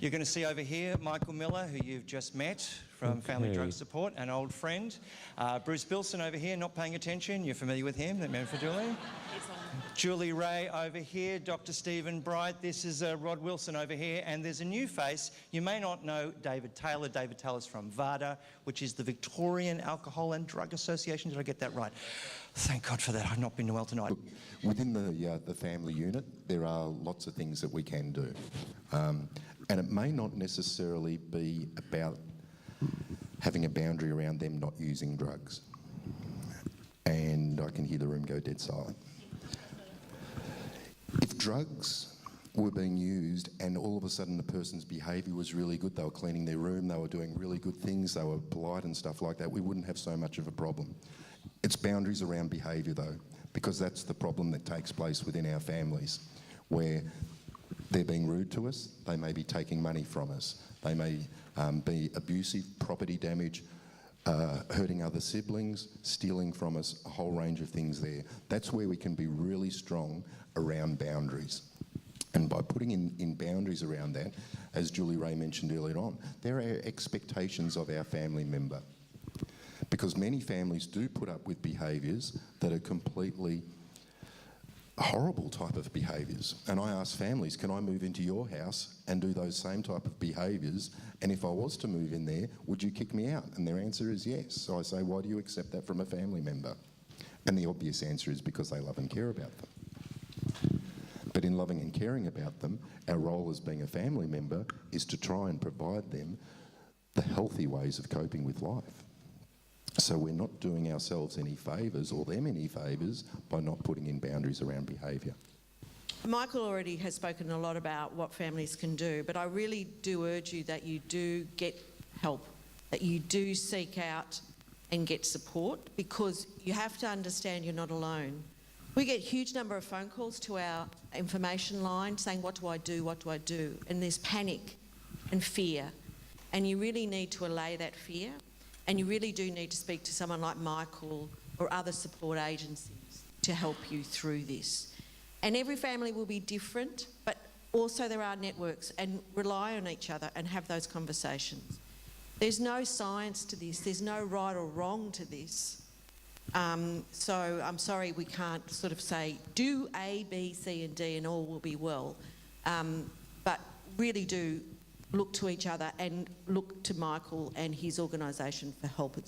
You're going to see over here Michel Miller, who you've just met from Family Drug Support, an old friend. Bruce Bilson over here, not paying attention. You're familiar with him, that man for Julie. Julie Ray over here, Dr. Stephen Bright. This is Rod Wilson over here, and there's a new face. You may not know David Taylor. David Taylor's from VADA, which is the Victorian Alcohol and Drug Association. Did I get that right? Thank God for that. I've not been well tonight. Look, within the family unit, there are lots of things that we can do. And it may not necessarily be about having a boundary around them not using drugs. And I can hear the room go dead silent. If drugs were being used and all of a sudden the person's behaviour was really good, they were cleaning their room, they were doing really good things, they were polite and stuff like that, we wouldn't have so much of a problem. It's boundaries around behaviour though, because that's the problem that takes place within our families, where they're being rude to us, they may be taking money from us, they may be abusive, property damage, hurting other siblings, stealing from us, a whole range of things there. That's where we can be really strong around boundaries. And by putting in boundaries around that, as Julie Ray mentioned earlier on, there are expectations of our family member. Because many families do put up with behaviours that are completely horrible type of behaviours. And I ask families, can I move into your house and do those same type of behaviours? And if I was to move in there, would you kick me out? And their answer is yes. So I say, why do you accept that from a family member? And the obvious answer is because they love and care about them. But in loving and caring about them, our role as being a family member is to try and provide them the healthy ways of coping with life. So we're not doing ourselves any favours or them any favours by not putting in boundaries around behaviour. Michael already has spoken a lot about what families can do, but I really do urge you that you do get help, that you do seek out and get support, because you have to understand you're not alone. We get a huge number of phone calls to our information line saying, what do I do, what do I do? And there's panic and fear. And you really need to allay that fear. And you really do need to speak to someone like Michael or other support agencies to help you through this. And every family will be different, but also there are networks, and rely on each other and have those conversations. There's no science to this. There's no right or wrong to this. So I'm sorry we can't sort of say, do A, B, C and D and all will be well. But really do look to each other and look to Michael and his organisation for help